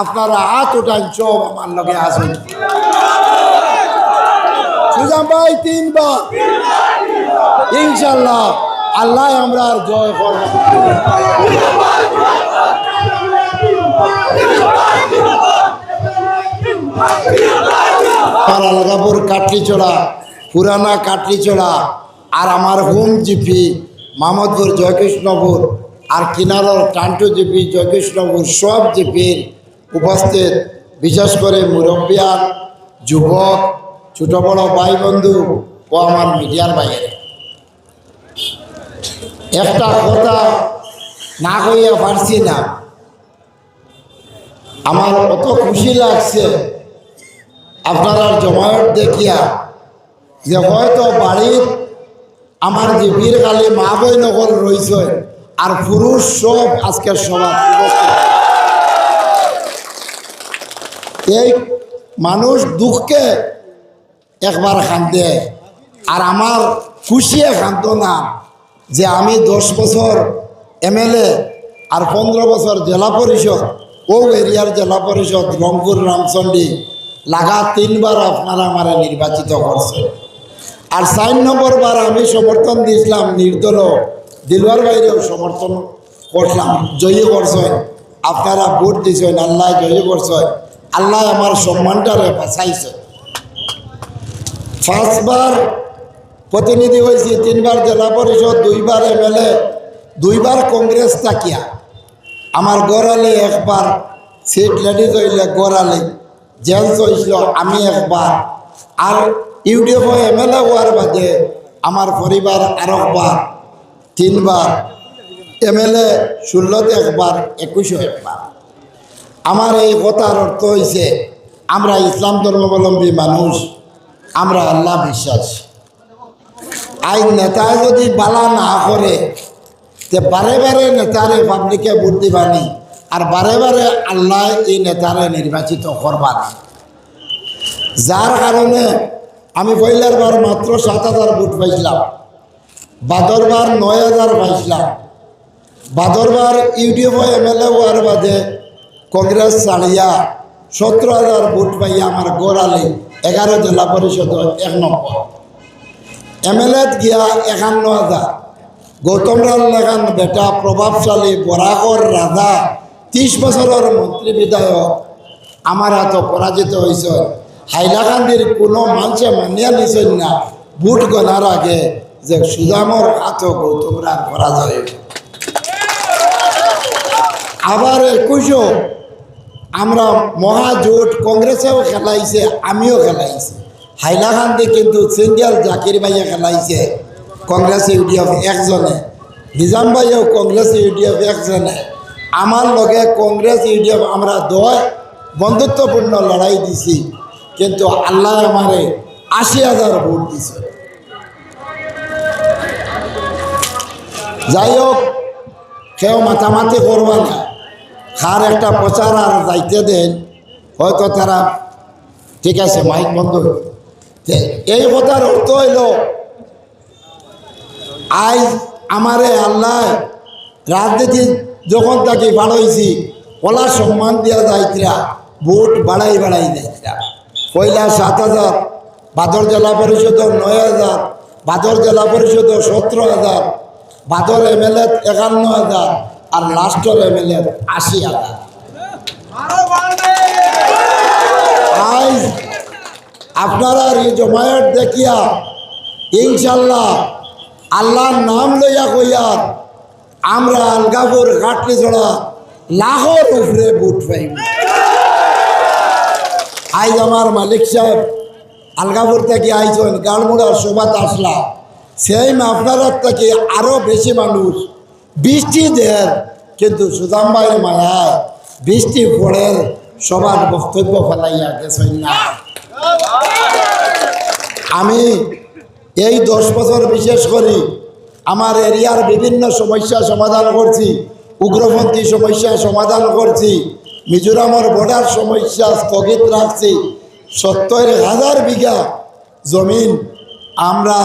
আপনারা হাত উঠান, সব আমার লগে আসুন। সুজাম ভাই 3 বার ইনশাল্লাহ আল্লাহ আমরা জয় করব। আলগাপুর কাটলিচড়া, পুরানা কাটলিচড়া, আর আমার হোম জিপি মাহমদপুর জয়কৃষ্ণপুর, আর কিনারর টান্টু জিপি জয়কৃষ্ণপুর, সব জিপির উপস্থিত, বিশেষ করে মুরব্বিয়ান, যুবক, ছোট বড় ভাই বন্ধু ও আমার মিডিয়ার বাইরে, একটা কথা না কইয়া পারছি না। আমার অত খুশি লাগছে আপনারা জমায়েত দেখিয়া, যে হয়তো বাড়ির আমার যে বীর কালী মা বই নগর রয়েছে আর পুরুষ সব আজকের সভা। এই মানুষ দুঃখে একবার কান্দে, আর আমার খুশিয়ে কান্দো না যে আমি 10 বছর এমএলএ আর 15 বছর জেলা পরিষদ, ও এরিয়ার জেলা পরিষদ রংপুর রামচন্ডী লাগা 3 বার আপনারা আমার নির্বাচিত করছে। আর 4 নম্বর বার আমি সমর্থন দিয়েছিলাম নির্দল, দিলওয়ার বাইরেও সমর্থন করলাম, জয়ী করছেন আপনারা, ভোট দিয়েছেন, আল্লাহ জয়ী করছেন, আল্লাহ আমার সম্মানটারে বাঁচাইছে। 5 বার প্রতিনিধি হয়েছি, 3 বার জেলা পরিষদ, 2 বার এমএলএ, 2 বার কংগ্রেস তাকিয়া। আমার গড়ালে একবার সিট লেডিজ হইলে গড়ালে, জেন্টস হয়েছিল আমি একবার, আর ইউডিএফ এমএলএ হওয়ার বাদে আমার পরিবার আরেকবার, 3 বার এমএলএ, 16তে একবার, 21 একবার। আমার এই কথার অর্থ হয়েছে আমরা ইসলাম ধর্মাবলম্বী মানুষ, আমরা আল্লাহ বিশ্বাস। আই নেতায় যদি বালা না করে তে বারে বারে নেতারে পাবলিকে ভোট দিবানি, আর বারে বারে আল্লাহ এই নেতারে নির্বাচিত করবানি। যার কারণে আমি পয়লার বার মাত্র 7,000 ভোট পাইছিলাম, বাদরবার 9,000 পাইছিলাম। বাদরবার ইউডিএফ এমএলএ হওয়ার বাদে কংগ্রেস ছাড়িয়া 17,000 ভোট পাইয়া আমার গড়ালে 11 জেলা পরিষদ 1 নম্বর, এমএলএ গিয়া 51,000। গৌতম রাল লেখান বেটা প্রভাবশালী বরাকর রাধা 30 বছরের মন্ত্রী বিধায়ক আমার হাত পরাজিত হয়েছে। হাইলাকান্দির কোনো মানুষে মানিয়া নিছেন না ভোট গণার আগে যে সুদামর হাত গৌতম রাল পরাজয়। আবার 21 আমরা মহাজোট, কংগ্রেসেও খেলাইছে, আমিও খেলাইছি। হাইলাকান্দি কিন্তু সিঙ্গেল জাকির ভাইয়া খেলাইছে, কংগ্রেস ইউডিএফ একজনে, নিজাম ভাইও কংগ্রেস ইউডিএফ একজনে, আমার লগে কংগ্রেস ইউডিএফ আমরা 2 বন্ধুত্বপূর্ণ লড়াই দিছি, কিন্তু আল্লাহ আমারে 80,000 ভোট দিছে। যাই হোক, কেউ মাথামাতি করবা না, খার একটা প্রচার আর যাইতে দেন, হয়তো তারা ঠিক আছে মাইক বন্ধ। এই কথার অর্থ হইল আজ আমারে আল্লাহ রাজনীতি যখন তাকে বাড়াইছি, ওলা সম্মান দিয়া যাইতরা, ভোট বাড়াই যাইতরা। পয়লা 7,000, বাদর জেলা পরিষদ 9,000, বাদর জেলা পরিষদ 17,000, বাদর এমএলএ 51,000, আর লাস্টর এমএলএ 80,000। আজ আপনারা এই জমায়েত দেখিয়া ইনশাল্লাহ আল্লাহর নাম লইয়া কইয়া আমরা আলগাপুর কাটলিচড়া লাখের উপরে ভোট পাইব। আজ আমার মালিক সাহেব আলগাপুর থেকে আইছেন, গাড়মুড়ার সভাত আসলা, সেই আপনার থেকে আরো বেশি মানুষ বৃষ্টি দেয়, কিন্তু সুদাম ভাইয়ের মায়ায় বৃষ্টি পড়ে সবার বক্তব্য ফেলাইয়া গেছেন না। আমি এই 10 বছর বিশেষ করি আমার এরিয়ার বিভিন্ন সমস্যা সমাধান করছি, উগ্রপন্থী সমস্যা সমাধান করছি, মিজোরামের বর্ডার সমস্যা স্থগিত রাখছি। 70,000 বিঘা জমিন আমরা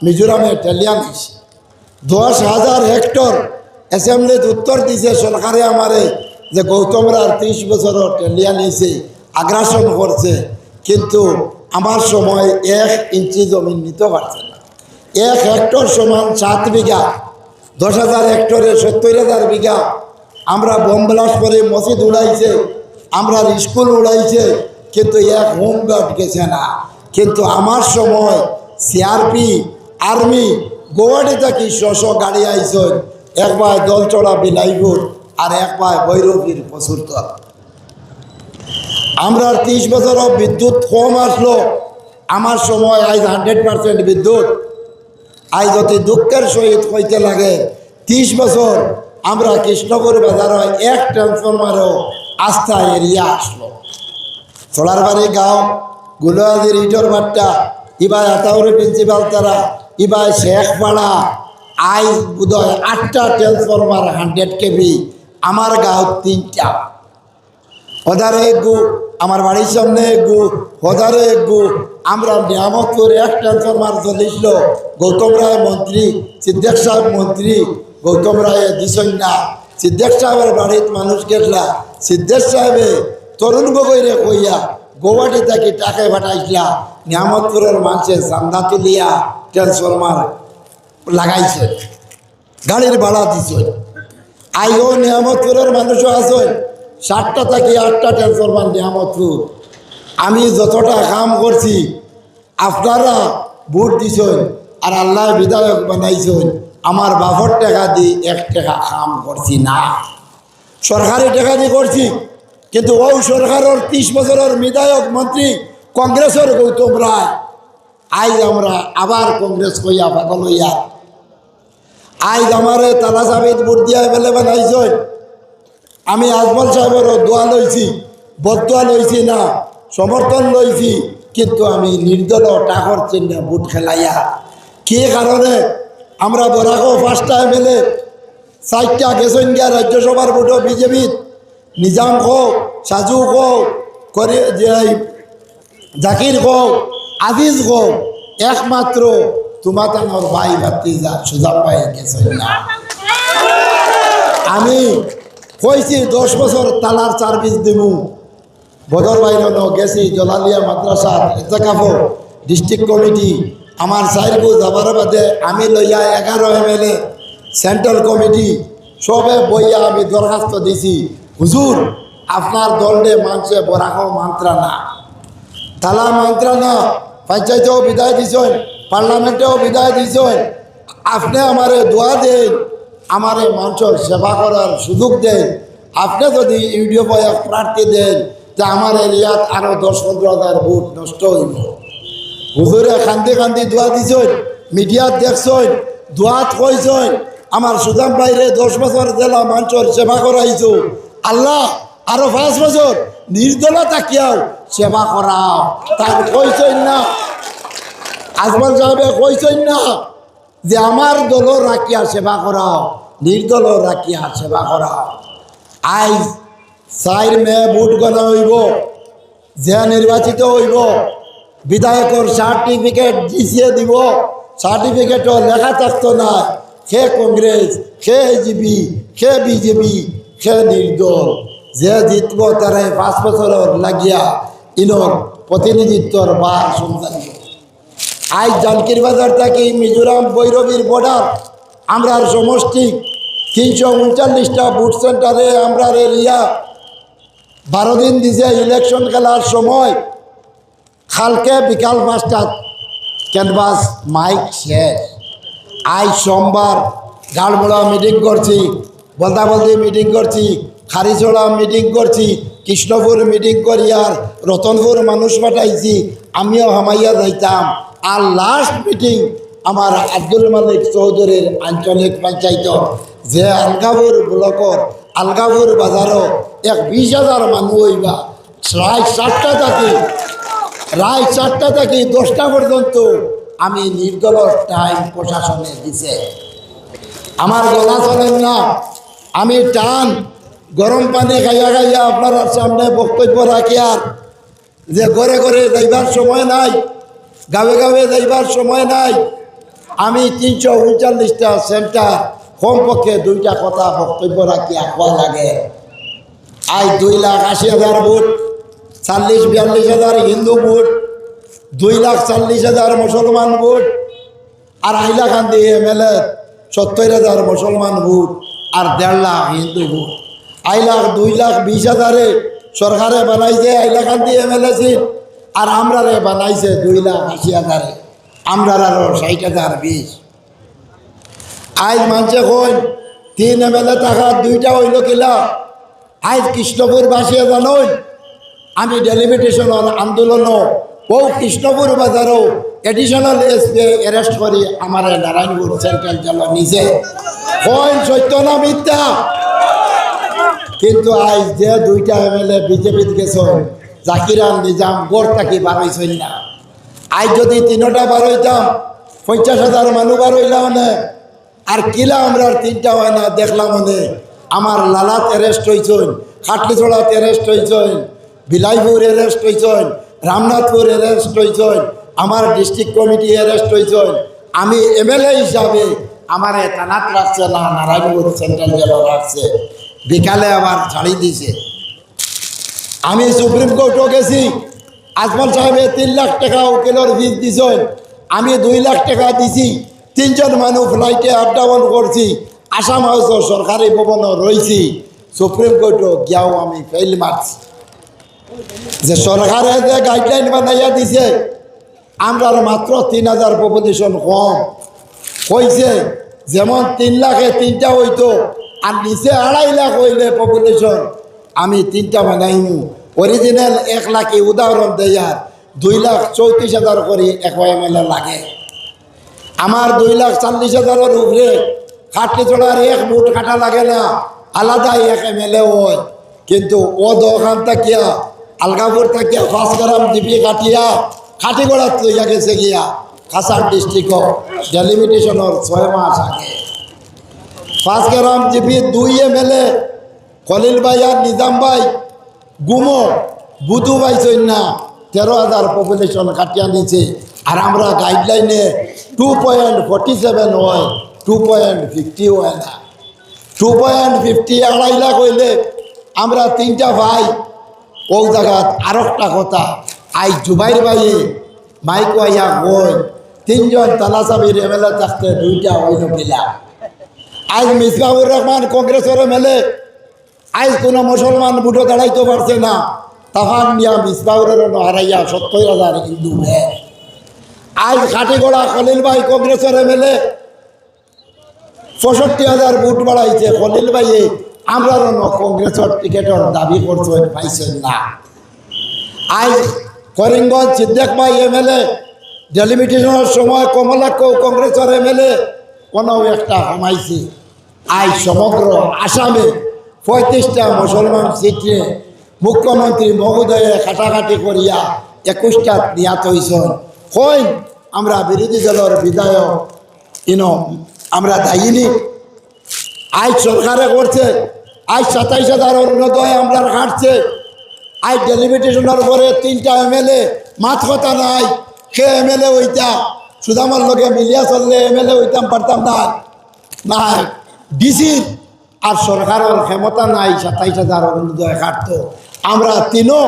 মিজোরামে টেলিয়া নিছি। 10,000 হেক্টর অ্যাসেম্বলিত উত্তর দিছে সরকারে আমারে যে গৌতমরার 30 বছর টেলিয়া নিয়েছে, আগ্রাসন করছে, কিন্তু আমার সময় 1 ইঞ্চি জমিন নিতে পারছে না। 1 হেক্টর সমান 7 বিঘা, 10,000 হেক্টরে 70,000 বিঘা। আমরা বোম ব্লাস্ট করে মসজিদ উড়াইছে, আমরা স্কুল উড়াইছে, কিন্তু 1 হোমগার্ড গেছে না। কিন্তু আমার সময় সিআরপি, আর্মি, গোয়াটি থাকি 100 গাড়ি আইসন, একবার দলচড়া বিলাইপুর আর একবার ভৈরবীর পশুরতল। আমরা 30 বছর বিদ্যুৎ কম আসলো, আমার সময় আজ 100% বিদ্যুৎ। আজ অতি দুঃখের সহিত হইতে লাগে 30 বছর আমরা কৃষ্ণপুর বাজার 1 ট্রান্সফরমারও আস্থা এরিয়া আসলো। সোলারবাড়ি গাঁও, গুলোয়াজির ইটর ভাট্টা, ইবাই আতাউরি প্রিন্সিপাল তারা, ইবাই শেখপাড়া, আজ বোধহয় 8টা ট্রান্সফরমার 100 কেবি, আমার গাঁও 3টা। হজারে এক গু, আমার বাড়ির সামনে এক গু, হজারে এক গু। আমরা নিয়ামতপুর 1 ট্রান্সফরমার চলিছিল, গৌতম রায় মন্ত্রী, সিদ্দেক সাহেব মন্ত্রী, গৌতম রায় দিছেন না। সিদ্দেক সাহেবের বাড়ির মানুষ গেছলা, সিদ্দেক সাহেবে তরুণ গগৈরে কইয়া গৌহাটি থাকি টাকা পাঠাইছিলা, নিয়ামতপুরের মানুষের চান্দা তুলিয়া ট্রান্সফরমার লাগাইছে, গাড়ির ভাড়া দিছে। আইও নিয়ামতপুরের মানুষও আছেন, 7টা থেকে 8টা ট্রান্সফরমার নিয়ামতপুর। আমি যতটা কাম করছি, আপনারা ভোট দিছেন আর আল্লাহ বিধায়ক বানাইছেন, আমার বাপর টাকা দিয়ে 1 টাকা কাম করছি না, সরকারি টাকা দিয়ে করছি। কিন্তু ওই সরকারের 30 বছরের বিধায়ক মন্ত্রী কংগ্রেসের গৌতম রায়, আজ আমরা আবার কংগ্রেস কইয়া পাগল হইয়া আজ আমারে তালা সাবিত ভোট দিয়া এমএলএ বানাইছেন। আমি আজমল সাহেবেরও দোয়া লইছি, বদোয়া লইছি না, সমর্থন লইছি, কিন্তু আমি নির্দল টাকর চিহ্ন ভোট খেলাইয়া। কি কারণে আমরা বরাকো 5টা এমএলএ, 4টা গেছেন গিয়া রাজ্যসভার ভোটও বিজেপি, নিজাম কও, সাজু কও, করে যে জাকির কও, আজিজ কও, একমাত্র তোমাতানোর ভাই ভাতিজা সুজাব ভাই গেছেন না। আমি কইছি 10 বছর তালার সার্ভিস দিমু, বদর বাইরন গেছি, জলালিয়া মাদ্রাসা এতেকাফো ডিস্ট্রিক্ট কমিটি, আমার 4 গু যাবার বাদে আমি লইয়া 11 এমএলএ সেন্ট্রাল কমিটি সবে বইয়া আমি দরখাস্ত দিছি, হুজুর আপনার দলডে মানুষে বরাকও মান্ত্রা না, তালা মান্ত্রা না, পঞ্চায়েতেও বিদায় দিছেন, পার্লামেন্টেও বিদায় দিছেন। আপনি আমারে দোয়া দেন, আমারে মানুষের সেবা করার সুযোগ দেন। আপনি যদি ইউডিএফ প্রার্থী দেন, যে আমার এরিয়াত আরও 10-15 হাজার ভোট নষ্ট হইব। হুজুরে কান্দি কান্দি দোয়া দিছেন, মিডিয়াত দেখছেন, দোয়াত কইছেন, আমার সুদাম বাইরে 10 বছর জেলা মানুষের সেবা করাইছো, আল্লাহ আরো 5 বছর নির্দলা তাকিয়াও সেবা করাও। তাই কইছেন না, আজমল সাহেবে কইছেন না যে আমার দল রাখিয়া সেবা করাও, নির্দল রাখিয়া সেবা করাও। আজ 4 মে ভোট গণা হইব, যে নির্বাচিত হইব বিধায়কের সার্টিফিকেট দিছিয়ে দিব, সার্টিফিকেটও লেখা থাকতো না সে কংগ্রেস, সে এজিপি, সে বিজেপি, সে নির্দল। যে জিতব তারাই 5 বছরের লাগিয়া ইনর প্রতিনিধিত্বর বার শুনতেন। আজ জানকির বাজার থেকে মিজোরাম ভৈরবীর বর্ডার, আমরার সমষ্টি 339টা বুথ সেন্টারে আমরা এরিয়া 12 দিন দিছে ইলেকশন খেলার সময়। কালকে বিকাল 5টাত ক্যানভাস মাইক শেষ। আজ সোমবার গাড়মোড়া মিটিং করছি, বলদাবলদি মিটিং করছি, খারিছড়া মিটিং করছি, কৃষ্ণপুর মিটিং করি, আর রতনপুর মানুষ পাঠাইছি, আমিও হামাইয়া যাইতাম। আর লাস্ট মিটিং আমার আব্দুল মালিক চৌধুরীর আঞ্চলিক পঞ্চায়েত, যে আলগাপুর ব্লকর আলগাপুর বাজারও 20,000 মানুষ হইবা। রায় 4টা থেকে 10টা পর্যন্ত আমি নির্দল টাইম প্রশাসনে দিছে। আমার গলা চলেন না, আমি টান গরম পানি খাইয়া খাইয়া আপনার সামনে বক্তব্য রাখি। আর যে ঘরে ঘরে যাইবার সময় নাই, গাঁয়ে গাঁয়ে যাইবার সময় নাই। আমি 339টা সেন্টার কমপক্ষে 2টা কথা বক্তব্য রাখিয়া হওয়া লাগে। আজ 2,80,000 ভোট, 40-42,000 হিন্দু ভোট, 2,40,000 মুসলমান ভোট, আর হাইলাকান্দি এমএলএ 70,000 মুসলমান ভোট আর 1.5 লাখ হিন্দু ভোট। 2,20,000 সরকারে বানাইছে হাইলাকান্দি এমএলএ সিট, আর আমরারে বানাইছে 2,80,000, আমরা আরো 60,000 20। আজ মানুষে কই 3 এমএলএ টাকা 2টা হইল কিলা। আজ কৃষ্ণপুর বাসিয়ে জানুন, আমি ডেলিমিটেশন আন্দোলন ও কৃষ্ণপুর বাজারও এডিশনাল এসপি অ্যারেস্ট করি আমার নারায়ণপুর সেন্ট্রাল জেলা নিচে। কই সত্য না মিথ্যা? কিন্তু আজ যে 2টা এমএলএ বিজেপি গেছ, জাকিরান নিজাম গড় থাকি বার হইছেন না। আজ যদি 3টা বার হইতাম 50,000 মানুষ বার হইলাম না। আর কিলা আমরা 3টা হয় না দেখলাম মনে। আমার লালাত অ্যারেস্ট হয়েছেন, খাটলিছড়াত অ্যারেস্ট হয়েছেন, বিলাইপুর অ্যারেস্ট হয়েছেন, রামনাথপুর অ্যারেস্ট হয়েছেন, আমার ডিস্ট্রিক্ট কমিটি অ্যারেস্ট হয়েছেন। আমি এমএলএ হিসাবে আমার থানাত রাখছে না, নারায়ণপুর সেন্ট্রাল জেলা রাখছে। বিকালে আবার ছাড়ি দিছে। আমি সুপ্রিম কোর্টও গেছি, আজমল সাহেবে 3 লাখ টাকা উকিলের ফিস দিছেন, আমি 2 লাখ টাকা দিছি। 3 জন মানুষ ফ্লাইটে আপ ডাউন করছি, আসাম হাউসও সরকারি ভবনও রয়েছি। সুপ্রিম কোর্টও গিয়াও আমি ফেল মারছি যে সরকারে যে গাইডলাইন বানাইয়া দিছে আমরা মাত্র 3,000 পপুলেশন কম হয়েছে। যেমন 3 লাখে 3টা হইতো, আর নিচে 2.5 লাখ হইলে পপুলেশন আমি 3টা বানাইমু। অরিজিনাল 1 লাখে উদাহরণ দেয়ার 2,34,000 করে এমএলএ লাগে। আমার 2,40,000 উপরে খাটলি চড়ার 1 ভোট কাটা লাগে না, আলাদা 1 এমএলএ হয়। কিন্তু ও দোকান থাকিয়া আলগাপুর থাকিয়া 5 গ্রাম জিপি কাটিয়া খাটিগড়াত লইয়া গেছে গিয়া কাছাড় ডিস্ট্রিক্ট ডেলিমিটেশনের 6 মাস আগে। 5 গ্রাম জিপি 2 এমএলএ খলিল ভাই আর নিজাম ভাই গুমো বুধু পাইছেন না, 13,000 পপুলেশন কাটিয়া নিছে। আর আমরা গাইডলাইনে 2.47 হয়, 2.50 হয় না। 2.50 2.5 লাখ হইলে আমরা 3টা ভাই। ও জায়গাত আর একটা কথা, আজ জুবাইর ভাইয়ে মাইক আইয়া কই 3 জন তালাসাবির এমএলএ থাকতে 2টা হইল কিলা। আজ মিসবাহুর রহমান কংগ্রেসের এমএলএ, আজ কোনো মুসলমান বুটো দাঁড়াইতে পারছে না। তাফান মিয়া মিসবাহুরের হারাইয়া 70,000 হিন্দু মেয়ে। আজ খাটিগড়া খলিল ভাই কংগ্রেসের এমএলএ 65,000 ভোট বাড়াইছে। খলিল ভাইয়ে আমরা কংগ্রেসের টিকেটের দাবি করছেন, পাইছেন না। আজ করিমগঞ্জ সিদ্দিক ভাই এমএলএ ডেলিমিটেশনের সময় কমলাক্ষ কংগ্রেসের এমএলএ কোনো একটা কমাইছে। আজ সমগ্র আসামে 35টা মুসলমান সিটে মুখ্যমন্ত্রী মহোদয়ে কাটাকাটি করিয়া 21টা নিয়াত হয়েছেন। কই আমরা বিরোধী দলের বিধায়ক আমরা দায়িনী। আজ সরকারে করছে, আজ 27,000 অরুণোদয় আমরা কাটছে। আজ ডেলিমিটেশনের পরে 3টা এমএলএ মাত কথা নাই। সে এমএলএ হইতা সুদামার লগে মিলিয়া চললে এমএলএ হইতাম পারতাম না। না ডিসির আর সরকারের ক্ষমতা নাই 27,000 অরুণোদয় কাটতো। আমরা 3ও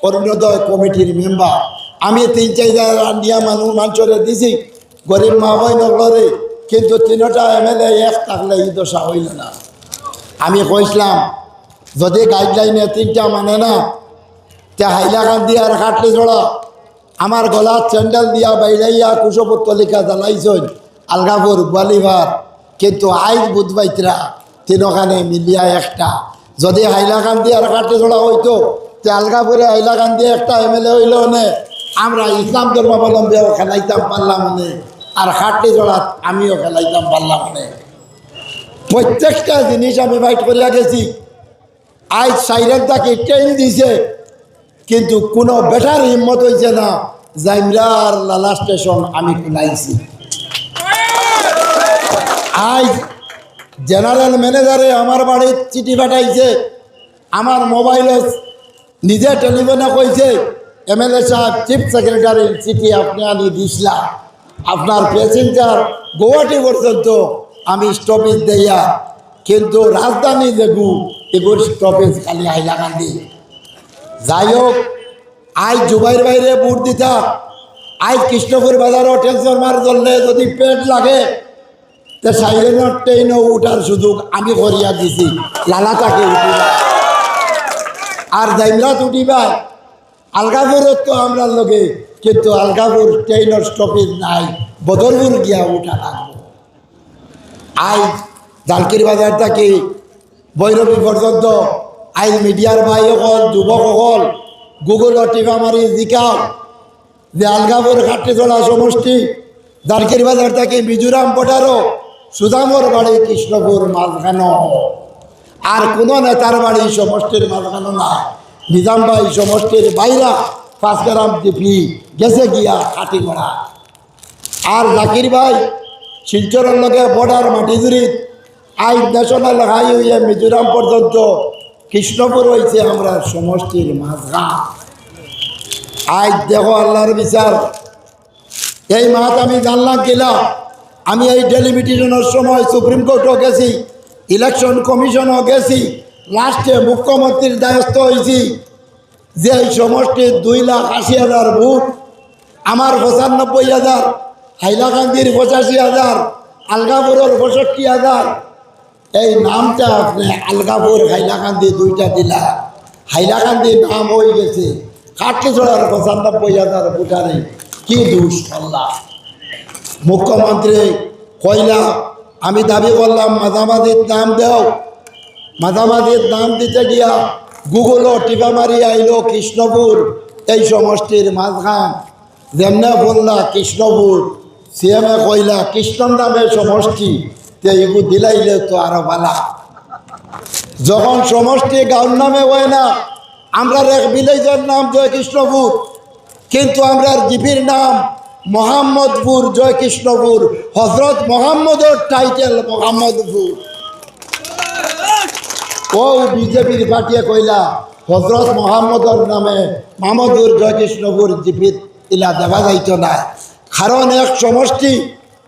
অরুণোদয় কমিটির মেম্বার। আমি 3-4 নিয়া মানুষরে দিছি গরিব মা ভাই নগরে, কিন্তু 3টা এমএলএ 1 থাকলে এই দশা হইল না। আমি কইসলাম যদি গাইডলাইনে 3টা মানে না, তে হাইলাকান্দি আর খাটলি জড়া আমার গলার স্যান্ডেল দিয়া বাইরাইয়া কুশপুত্তলিকা জ্বালাইছেন আলগাপুর গোয়ালিবার। কিন্তু আইজ বুধবাইতরা 3খানে মিলিয়া একটা। যদি হাইলাকান্দি আর খাটলি জড়া হইতো তে আলগাপুরে হাইলাকান্দি একটা এমএলএ হইল নে, আমরা ইসলাম ধর্মাবলম্বীও খেলাইতাম পারলাম নে, আর খাটলি জড়াত আমিও খেলাইতাম পারলাম নে। প্রত্যেকটা জিনিস আমি ফাইট করিয়া গেছি। আজ সাইরেনটাকে ট্রেন দিছে, কিন্তু কোনো বেটার হিম্মত হয়েছে না জাইমরার লালা স্টেশন আমি খুলাইছি। আজ জেনারেল ম্যানেজারে আমার বাড়ির চিঠি পাঠাইছে, আমার মোবাইলে নিজে টেলিফোনে কইছে এমএলএ সাহেব চিফ সেক্রেটারির চিঠি আপনি আনি দিছিলাম, আপনার প্যাসেঞ্জার গুয়াহাটি পর্যন্ত আমি স্টপেজ দেয়া, কিন্তু রাজধানী দেখু এগুর স্টপেজ খালি হাইলাকান্দি। যাই হোক, আজ জুবাইর বাইরে বুট দিতা, আজ কৃষ্ণপুর বাজারও ট্রান্সফরমার ধরলে যদি পেট লাগে তে সাইলেন্ট ট্রেনও উঠার সুযোগ আমি করিয়া দিছি। লালাটাকে উঠিবা আর জাইমরাত উঠিবা। আলগাপুরত তো আমরা লগে, কিন্তু আলগাপুর ট্রেনের স্টপেজ নাই, বদরপুর গিয়া উঠা লাগবো। আজ জালকির বাজার থেকে বৈরবী পর্যন্ত আজ মিডিয়ার ভাই সকল, যুবক সকল গুগল টিপা মারি জিকাও যে আলগাপুর খাটিজোড়া সমষ্টি জালকির বাজার থেকে মিজোরাম বর্ডারও সুদামর বাড়ি কৃষ্ণপুর মাঝখানো, আর কোনো নেতার বাড়ি সমষ্টির মাঝখানো না। নিজাম ভাই সমষ্টির বাইরা 5 গ্রাম ডিপি গেছে গিয়া খাটিগড়া। আর জাকির ভাই শিলচরের লগে বর্ডার মাটিজুরিত আজ ন্যাশনাল হাইওয়ে মিজোরাম পর্যন্ত কৃষ্ণপুর হয়েছে আমরা সমষ্টির মাঝখান। আজ দেখো আল্লাহর বিচার। এই মাত আমি জানলাম কিনা, আমি এই ডেলিমিটেশনের সময় সুপ্রিম কোর্টও গেছি, ইলেকশন কমিশনও গেছি, লাস্টে মুখ্যমন্ত্রীর দায়িত্ব হয়েছি যে এই সমষ্টির 2,80,000 ভোট, আমার 95,000, হাইলাকান্দির 85,000, আলগাপুরের 65,000। এই নামটা আপনি আলগাপুর হাইলাকান্দি দুইটা দিলা, হাইলাকান্দির নাম হয়ে গেছে কাটলিছড়ার 95,000 ভোটারে। কি দোষ করলাম? মুখ্যমন্ত্রী কইলা, আমি দাবি করলাম মাঝামাঝির নাম দেও। মাঝামাঝির নাম দিতে গিয়া গুগলও টিপা মারি আইলো কৃষ্ণপুর এই সমষ্টির মাঝখান। যেমনে বললা কৃষ্ণপুর, সিএমএ কইলা কৃষ্ণর নামে সমষ্টি, তো এগু দিলাইলে তো আরো ভালা। যখন সমষ্টি গাঁর নামে হয় না, আমরা এক ভিলেজের নাম জয় কৃষ্ণপুর, কিন্তু আমরা জিপির নাম মোহাম্মদপুর জয় কৃষ্ণপুর, হজরত মোহাম্মদের টাইটেল মোহাম্মদপুর। ও বিজেপির পার্টিয়ে কইলা হজরত মোহাম্মদর নামে মাহমুদুর জয় কৃষ্ণপুর জিপির ইলা দেওয়া যাইত না, কারণ এক সমষ্টি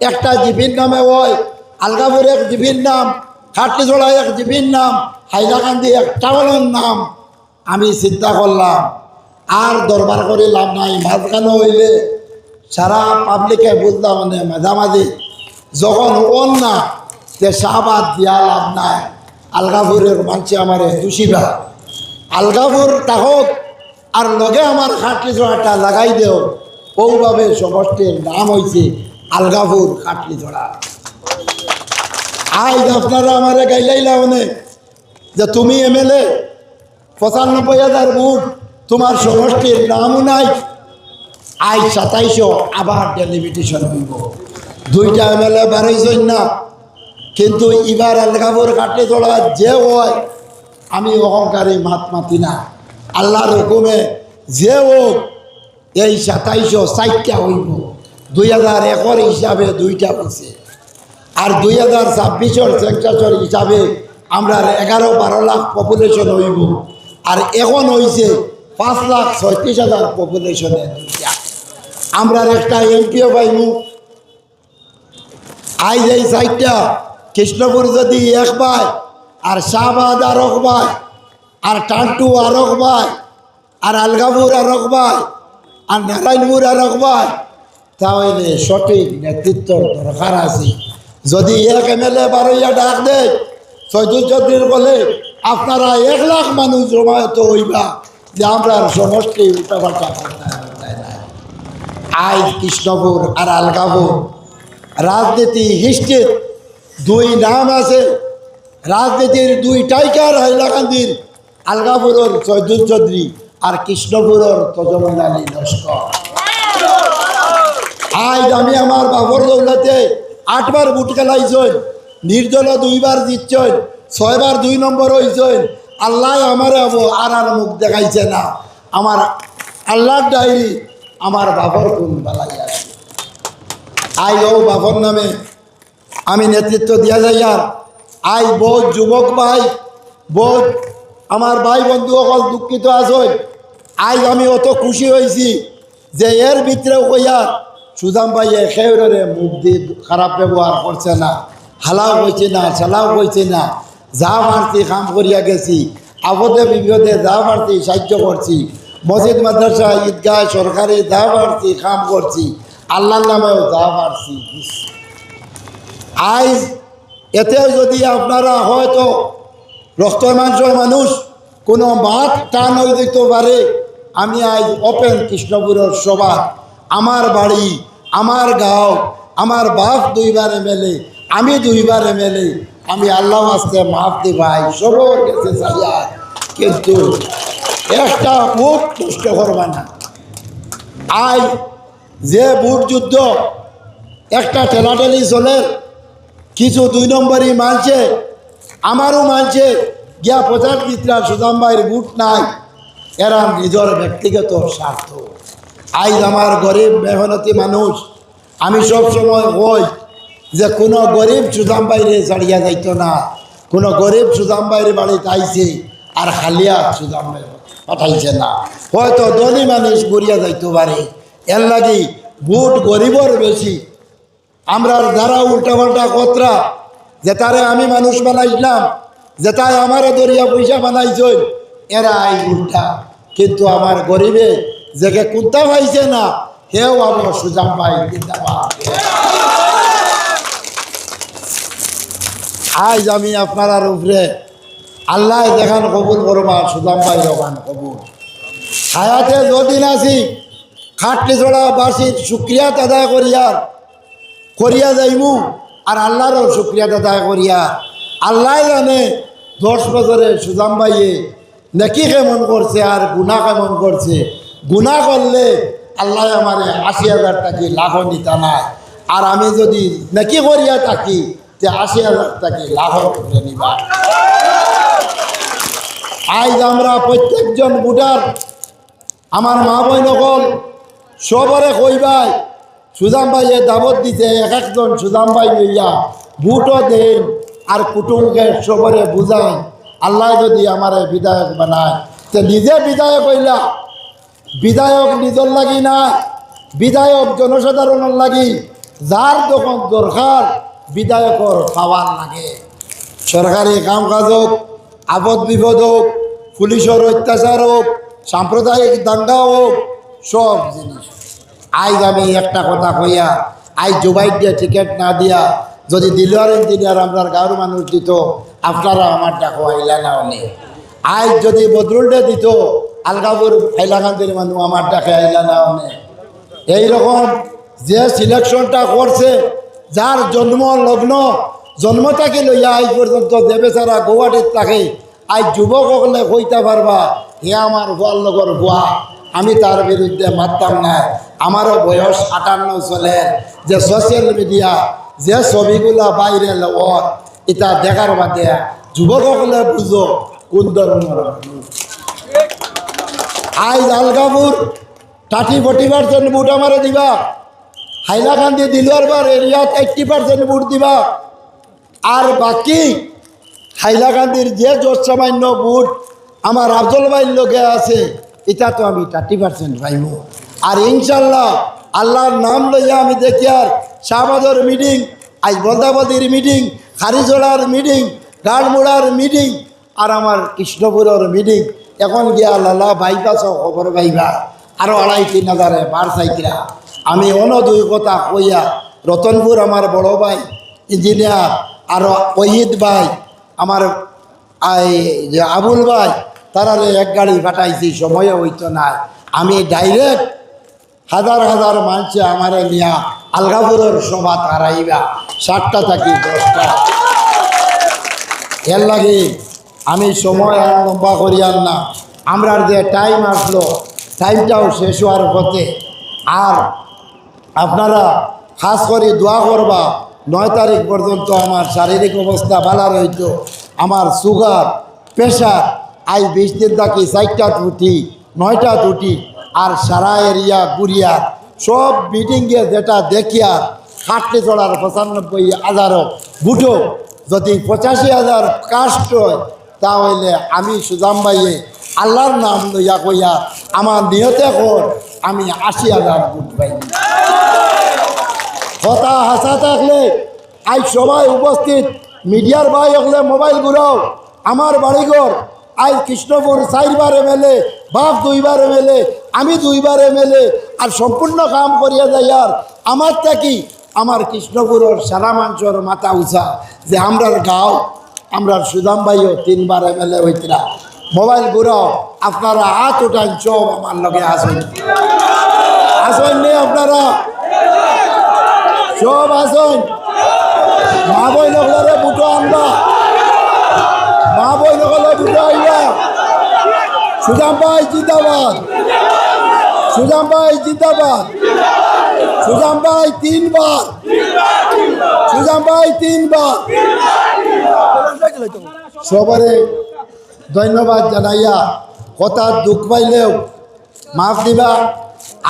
একটা জিপির নামে হয়। আলগাপুর এক জিপির নাম, খাটলিছড়া এক জিপির নাম, হাইলাকান্দি এক টাউনের নাম। আমি চিন্তা করলাম আর দরবার করে লাভ নাই, মাঝখানে হইলে সারা পাবলিকে বুঝলাম মানে মাঝামাঝি যখন ওন না যে শাহবাদ দিয়া লাভ নাই। আলগাপুরের মানুষ আমার দুষিবা, আলগাপুর তাহক আর লগে আমার খাটলিছড়াটা লাগাই দেও। ওভাবে সমষ্টির নাম হয়েছে আলগাপুর খাটলিছড়া। আজ আপনারা আমার গাইলাইলা মানে যে তুমি এমএলএ 95,000 ভোট, তোমার সমষ্টির নামও নাই। আজ 2700 আবার ডেলিমিটেশন হইব, 2টা এমএলএ বাড়াইছেন না, কিন্তু এবার আলগাপুর খাটলিছড়া যে হয় আমি অহংকারে মাত মাতি না। আল্লাহর হুকুমে যে হোক এই 2700 4টা হইব। 2001 হিসাবে 2টা হয়েছে, আর 2026 সেন্সাসের হিসাবে আমরা 11-12 লাখ পপুলেশন হইব, আর এখন হয়েছে 5,36,000 পপুলেশনে 2টা। আমরা একটা এমপিও পাইমু। আজ এই 4টা কৃষ্ণপুর যদি 1 পায়, আর শাহবাদ আর 1 পায়, আর টান্টু আর 1 পায়, আর আলগাপুর আর 1 পায়, আর নারায়ণপুর আর 1 পায়, তাহলে সঠিক নেতৃত্বর দরকার আছে। যদি এক এমএলএ বারোইয়া ডাক দেয় চৌধুরীর বলে আপনারা 1 লাখ মানুষ জমায়েত হইবা যে আমরা সমষ্টি উল্টাপাল্টা করতে নাই। আজ কৃষ্ণপুর আর আলগাপুর রাজনীতি হিস্ট্রির 2 নাম আছে, রাজনীতির 2 টাইকার হাইলাকান্দির, আলগাপুরের চৌধুরী আর কৃষ্ণপুরের তজমল আলী লস্কর। আজ আমি আমার বাবর দৌলতে 8 বার ভোট খেলাইছেন, নির্দল 2 বার জিতছেন, 6 বার 2 নম্বর হয়েছেন। আল্লাহ আমার আর মুখ দেখাইছে না। আমার আল্লাহর ডায়েরি আমার বাবর কোন বেলায় আছে। আজ ও বাবর নামে আমি নেতৃত্ব দিয়া যাই। আর আজ বহুত যুবক ভাই, বহুত আমার ভাই বন্ধু সকল দুঃখিত আছেন। আজ আমি অত খুশি হয়েছি যে এর ভিতরেও কইয়া সুদাম ভাই একেবারে মুখ দিয়ে খারাপ ব্যবহার করছে না, হালাও কইছে না, চালাও কইছে না। যা পারছি কাম করিয়া গেছি, আপদে বিপদে যা পারছি সাহায্য করছি, মসজিদ মাদ্রাসা ঈদগাহ সরকারি যা পারছি কাম করছি, আল্লাহর নামেও যা পারছি। আজ এতেও যদি আপনারা হয়তো রক্ত মাংসের মানুষ কোনো মাঠ টান হয়ে দিতে পারে, আমি আজ ওপেন কৃষ্ণপুরের সভা, আমার বাড়ি, আমার গাঁও, আমার বাপ 2 বার এমএলএ, আমি 2 বার এমএলএ, আমি আল্লাহ আসতে মাফ দি ভাই সবর গেছে চাইয়া, কিন্তু একটা ভোট নষ্ট করবা না। আজ যে ভোট যুদ্ধ একটা ঠেলাঠেলি চলে, কিছু 2 নম্বরই মানছে, আমারও মানছে গিয়া প্রচার দিতরা সুদাম ভাইয়ের ভোট নাই, এরা নিজের ব্যক্তিগত স্বার্থ। আজ আমার গরিব মেহনতি মানুষ, আমি সব সময় কই যে কোনো গরিব সুদাম বাইরে ছাড়িয়া যাইত না, কোনো গরিব সুদাম বাইরে বাড়িতে আইছে আর খালিয়া সুদাম ভাই পাঠাইছে না, হয়তো ধনী মানুষ গড়িয়া যাইতে পারে, এর লাগি ভোট গরিবর বেশি। আমরা যারা উল্টাপাল্টা কতরা যে তারে আমি মানুষ বানাইলাম, যে তাই আমারে দরিয়া পয়সা বানাইছে, এরা এই উল্টা, কিন্তু আমার গরিবে যে কুন্তা পাইছে না, হেও আমার সুজাম ভাই জিন্দাবাদ। আজ আমি আপনার উপরে আল্লাহ দেখান কবুল করবা, সুজাম ভাই দেখান কবুল। হায়াতে যদিন আছি খাটলি ছড়া বাসির শুক্রিয়াত আদায় করিয়া যাইমু, আর আল্লাহরও শুক্রিয়াত আদায় করিয়া। আল্লাহ জানে 10 বছরে সুজাম ভাইয়ে নেকি কেমন করছে আর গুণা কেমন করছে। গুণা করলে আল্লাহ আমার 80,000 টাকি লাখও নিতা নাই, আর আমি যদি নেকি করিয়া থাকি যে 80,000 টাকি লাখও করে নিবা। আজ আমরা প্রত্যেকজন ভোটার, আমার মা বই নকল সবরে কইবাই সুজাম ভাইয়ে দাবত দিতে, এক একজন সুজাম ভাই লইয়া ভোটও দেন আর কুটুমকে সবরে বুঝায়। আল্লাহ যদি আমার বিধায়ক বানায়, তো নিজে বিধায়ক হইলা, বিধায়ক নিজের লাগি না, বিধায়ক জনসাধারণের লাগি, যার যখন দরকার বিধায়কর পাওয়ার লাগে। সরকারি কাম কাজ হোক, আপদ বিপদ হোক, পুলিশের অত্যাচার হোক, সাম্প্রদায়িক দাঙ্গা হোক, সব জিনিস। আজ আমি একটা কথা কইয়া, আজ জুবাইর দিয়ে টিকিট না দিয়া যদি দিলওয়ার ইঞ্জিনিয়ার আপনার গাঁর মানুষ দিত, আপনারা আমার ডাকো আইলা না অনেক। আজ যদি বদরুলটা দিত, আলগাপুর হাইলাকান্দির মানুষ আমার ডাকে আইলা না অনেক। এইরকম যে সিলেকশনটা করছে, যার জন্ম লগ্ন জন্ম থেকে লইয়া আজ পর্যন্ত যে বেচারা গৌহাটির থাকে, আজ যুবক হলে কইতে পারবা হে আমার গোয়াল লগর গোয়া, আমি তার বিরুদ্ধে মারতাম না। আমারও বয়স 58 চলে। যে সোশ্যাল মিডিয়া যে ছবিগুলা বাইরে ওর এটা দেখার বাদে যুবক হলে বুঝো কোন ধরনের। আজ আলগাপুর 30-40% ভোট আমারে দিবা, হাইলাকান্দি দিলওয়ার এরিয়াত 80% ভোট দিবা, আর বাকি হাইলাকান্দির যে জোর সামান্য ভোট আমার আফজল ভাইয়ের লোকে আছে, এটা তো আমি 30% পাইব। আর ইনশাল্লাহ আল্লাহর নাম লইয়া আমি দেখি আর শাহবাজের মিটিং, আজ বন্দাবাদীর মিটিং, খারিজোড়ার মিটিং, গাড়মুড়ার মিটিং, আর আমার কৃষ্ণপুরের মিটিং। এখন গিয়া লালা বাইপাসও খবর পাইবা, আরও 2,5-3 হাজারে বার সাইকিরা। আমি অন্য 2 কথা কইয়া, রতনপুর আমার বড় ভাই ইঞ্জিনিয়ার, আর ওহিদ ভাই, আমার যে আবুল ভাই, তারারে 1 গাড়ি পাঠাইছি, সময় হইতো না। আমি ডাইরেক্ট হাজার হাজার মানুষে আমারে নিয়া আলগাপুরের সভা তারাইবা 7টা থেকে 10টা। এর লাগে আমি সময় আর লম্বা করিয়ার না। আমরা যে টাইম আসলো, টাইমটাও শেষ হওয়ার পথে। আর আপনারা খাস করে দোয়া করবা, 9 তারিখ পর্যন্ত আমার শারীরিক অবস্থা ভালো রইত। আমার সুগার, প্রেশার, আজ 20 দিন থাকি 4টা ত্রুটি, 9টা ত্রুটি, আর সারা এরিয়া গুড়িয়া সব মিটিংয়ে যেটা দেখিয়া খাটলি চড়ার 95,000 বুটো, যদি 85,000 কাস্ট হয়, তাহলে আমি সুজাম ভাইয়ে আল্লাহর নাম লইয়া কইয়া আমার নিয়তে কর আমি 80,000 বুট পাই। কথা হাসা থাকলে আজ সবাই উপস্থিত মিডিয়ার ভাই হলে মোবাইল ঘুরাও আমার বাড়িঘর আজ কৃষ্ণপুর 4বার এমএলএ বাপ 2বার এমএলএ আমি 2বার এমএলএ আর সম্পূর্ণ কাম করিয়া যাই আর আমার থাকি আমার কৃষ্ণপুরের সারা মানুষের মাথা উঁচা যে আমরার গাঁও আমরার সুদাম ভাইও 3বার এমএলএ হইতরা মোবাইল ঘুরাও আপনারা হাত উঠান সব আমার লগে আসেন আসেন নেই আপনারা সব আসেন মা বই নগরে বুটো আনবা মা বই নগরে বুটো আইবা সুদাম ভাই জিন্দাবাদ সুদাম ভাই জিন্দাবাদ সুদাম ভাই 3বার সুদাম ভাই 3বার সবারে ধন্যবাদ জানাইয়া কথা দুঃখ পাইলেও মাফ দিবা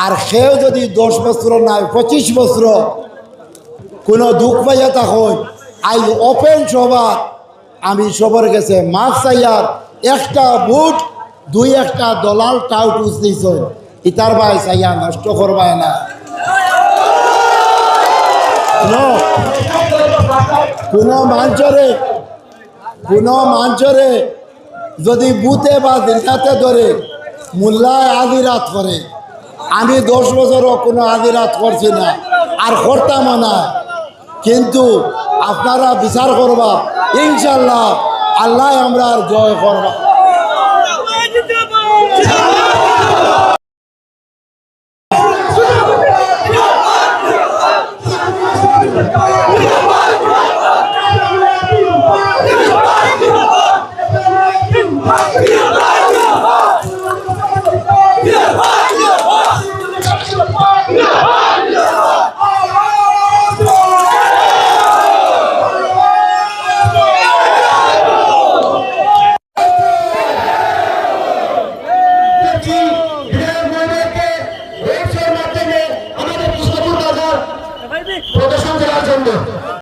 আর সেও যদি 10 বছর নাই 25 বছর কোনো দুঃখ পাইয়া তখন আই ওপেন সভা আমি সবার কাছে মাফ চাইয়ার একটা ভোট 2-1টা দলাল টাউট উঠতেছ ইতার ভাই চাইয়া নষ্ট করবাই না কোনো মাঞ্চরে যদি বুথে বা দিনটাতে ধরে মোল্লায় আধি রাত করে আমি 10 বছরও কোনো আধি রাত করছি না আর করতাম না কিন্তু আপনারা বিচার করবা ইনশাল্লাহ আল্লাহ আমরা আর জয় করবা প্রদর্শন করার জন্য